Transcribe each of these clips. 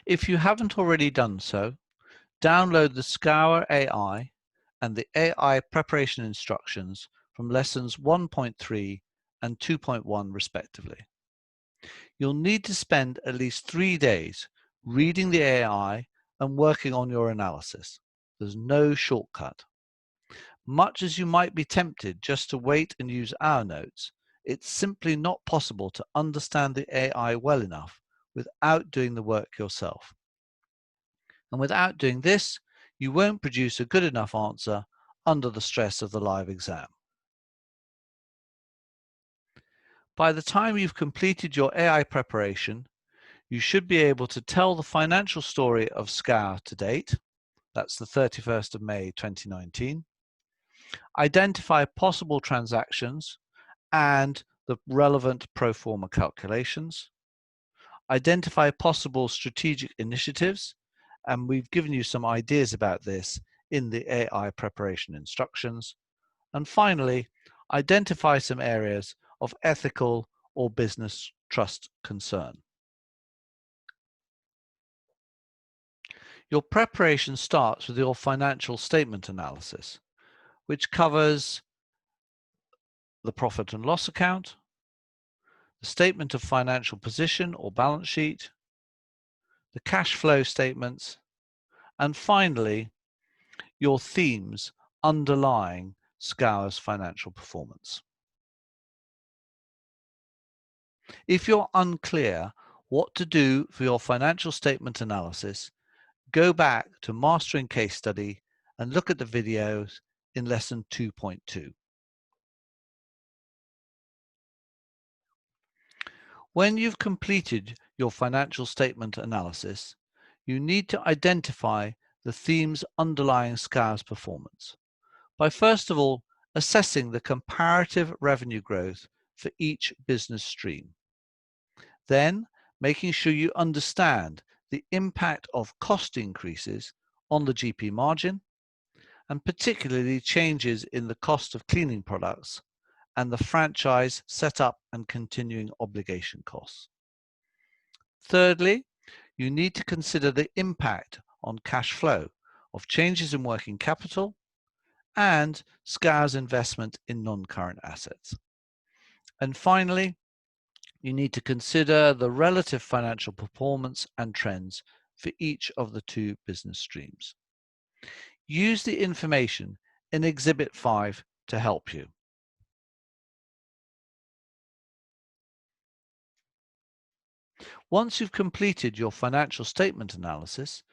If you haven't already done so, download the Scour AI and the AI preparation instructions from lessons 1.3 and 2.1 respectively. You'll need to spend at least 3 days reading the AI and working on your analysis. There's no shortcut. Much as you might be tempted just to wait and use our notes, it's simply not possible to understand the AI well enough without doing the work yourself. And without doing this, you won't produce a good enough answer under the stress of the live exam. By the time you've completed your AI preparation, you should be able to tell the financial story of Scour to date. That's the 31st of May 2019. Identify possible transactions and the relevant pro forma calculations. Identify possible strategic initiatives, and we've given you some ideas about this in the AI preparation instructions. And finally, identify some areas of ethical or business trust concern. Your preparation starts with your financial statement analysis, which covers the profit and loss account, the statement of financial position or balance sheet, the cash flow statements, and finally, your themes underlying Scour's financial performance. If you're unclear what to do for your financial statement analysis, go back to Mastering Case Study and look at the videos in Lesson 2.2. When you've completed your financial statement analysis, you need to identify the themes underlying Scour's performance by first of all assessing the comparative revenue growth for each business stream. Then making sure you understand the impact of cost increases on the GP margin, and particularly changes in the cost of cleaning products and the franchise setup and continuing obligation costs. Thirdly, you need to consider the impact on cash flow of changes in working capital and Scour's investment in non-current assets. And finally, you need to consider the relative financial performance and trends for each of the two business streams. Use the information in Exhibit 5 to help you. Once you've completed your financial statement analysis,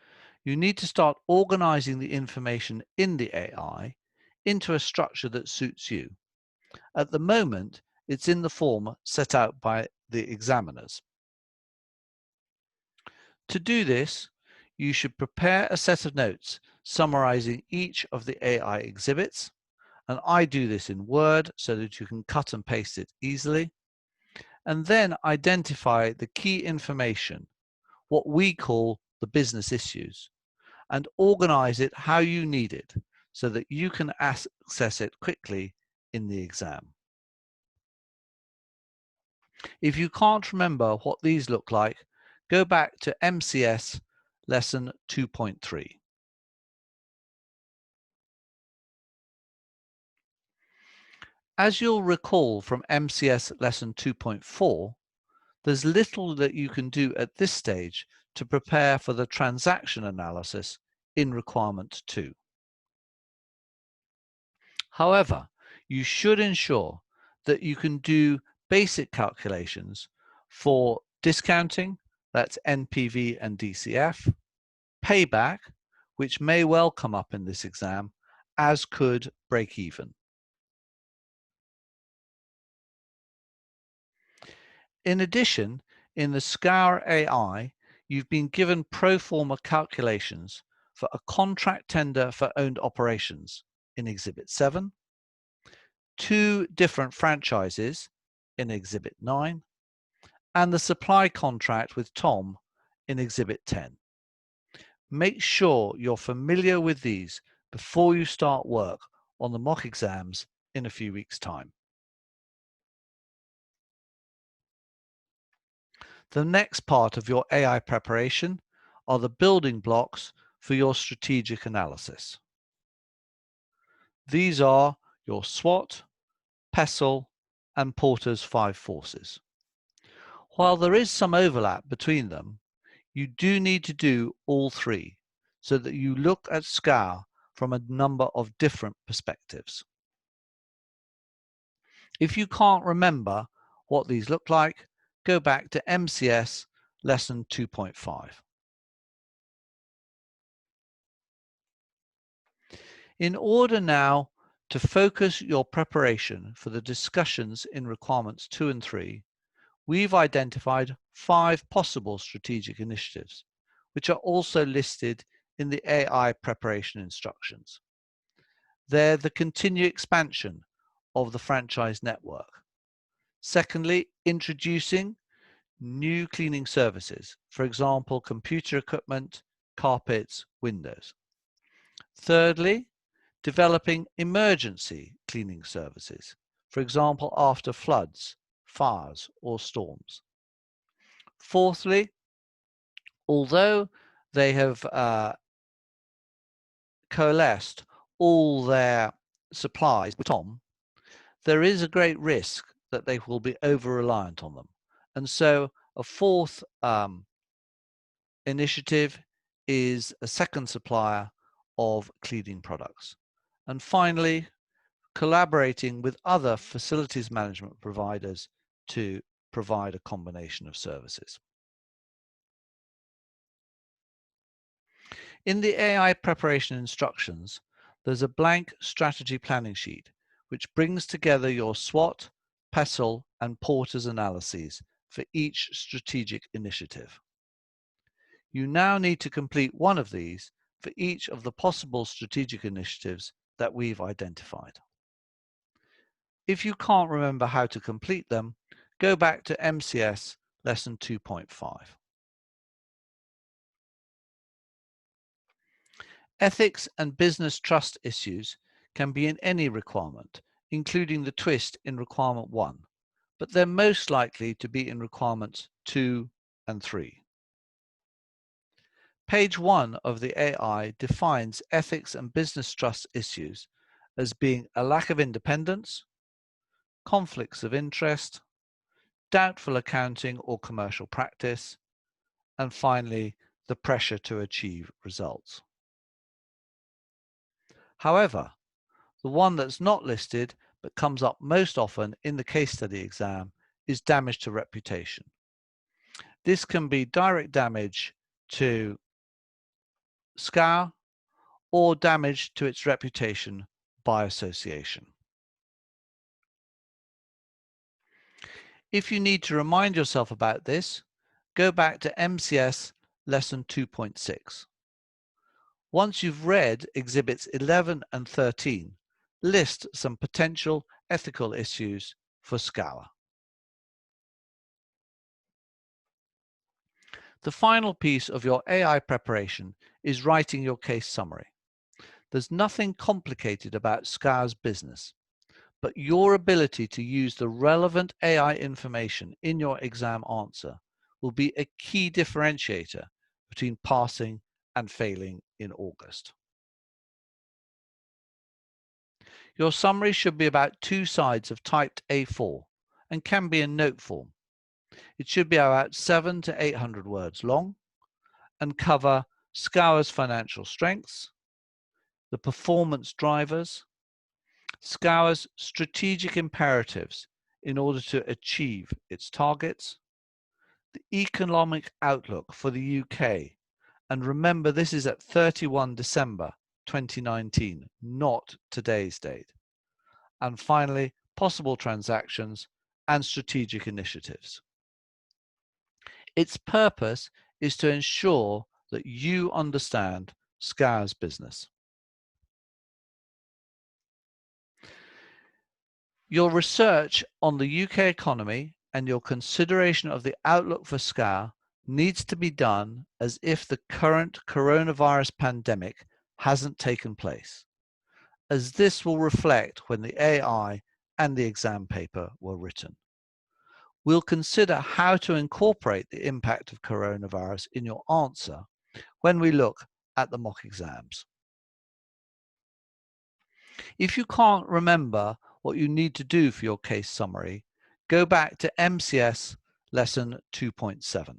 you need to start organizing the information in the AI into a structure that suits you. At the moment, it's in the form set out by the examiners. To do this, you should prepare a set of notes summarizing each of the AI exhibits, and I do this in Word so that you can cut and paste it easily, and then identify the key information, what we call the business issues, and organize it how you need it so that you can access it quickly in the exam. If you can't remember what these look like, go back to MCS Lesson 2.3. As you'll recall from MCS Lesson 2.4, there's little that you can do at this stage to prepare for the transaction analysis in Requirement 2. However, you should ensure that you can do basic calculations for discounting, that's NPV and DCF, payback, which may well come up in this exam, as could break even. In addition, in the Scour AI, you've been given pro forma calculations for a contract tender for owned operations in Exhibit 7, 2 different franchises in Exhibit 9, and the supply contract with Tom in Exhibit 10. Make sure you're familiar with these before you start work on the mock exams in a few weeks' time. The next part of your AI preparation are the building blocks for your strategic analysis. These are your SWOT, PESTLE, and Porter's 5 forces. While there is some overlap between them, you do need to do all three so that you look at Scour from a number of different perspectives. If you can't remember what these look like, go back to MCS lesson 2.5. In order now to focus your preparation for the discussions in requirements 2 and 3, we've identified 5 possible strategic initiatives, which are also listed in the AI preparation instructions. They're the continued expansion of the franchise network. Secondly, introducing new cleaning services, for example, computer equipment, carpets, windows. Thirdly, developing emergency cleaning services, for example, after floods, fires, or storms. Fourthly, although they have coalesced all their supplies with Tom, there is a great risk that they will be over-reliant on them. And so a fourth initiative is a second supplier of cleaning products. And finally, collaborating with other facilities management providers to provide a combination of services. In the AI preparation instructions, there's a blank strategy planning sheet, which brings together your SWOT, PESTLE, and Porter's analyses for each strategic initiative. You now need to complete one of these for each of the possible strategic initiatives that we've identified. If you can't remember how to complete them, go back to MCS lesson 2.5. Ethics and business trust issues can be in any requirement, including the twist in requirement 1, but they're most likely to be in requirements 2 and 3. Page 1 of the AI defines ethics and business trust issues as being a lack of independence, conflicts of interest, doubtful accounting or commercial practice, and finally, the pressure to achieve results. However, the one that's not listed but comes up most often in the case study exam is damage to reputation. This can be direct damage to Scour or damage to its reputation by association. If you need to remind yourself about this, go back to MCS lesson 2.6. Once you've read exhibits 11 and 13, list some potential ethical issues for Scour. The final piece of your AI preparation is writing your case summary. There's nothing complicated about Scour's business, but your ability to use the relevant AI information in your exam answer will be a key differentiator between passing and failing in August. Your summary should be about 2 sides of typed A4 and can be in note form. It should be about 700 to 800 words long and cover Scour's financial strengths, the performance drivers, Scour's strategic imperatives in order to achieve its targets, the economic outlook for the UK, and remember this is at 31 December 2019, not today's date, and finally possible transactions and strategic initiatives. Its purpose is to ensure that you understand Scour's business. Your research on the UK economy and your consideration of the outlook for Scour needs to be done as if the current coronavirus pandemic hasn't taken place, as this will reflect when the AI and the exam paper were written. We'll consider how to incorporate the impact of coronavirus in your answer when we look at the mock exams. If you can't remember what you need to do for your case summary, go back to MCS lesson 2.7.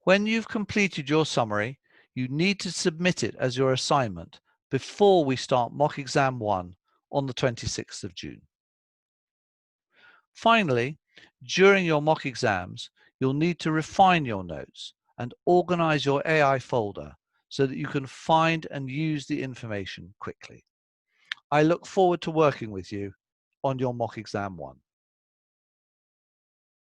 When you've completed your summary, you need to submit it as your assignment before we start mock exam 1 on the 26th of June. Finally, during your mock exams, you'll need to refine your notes and organize your AI folder so that you can find and use the information quickly. I look forward to working with you on your mock exam 1.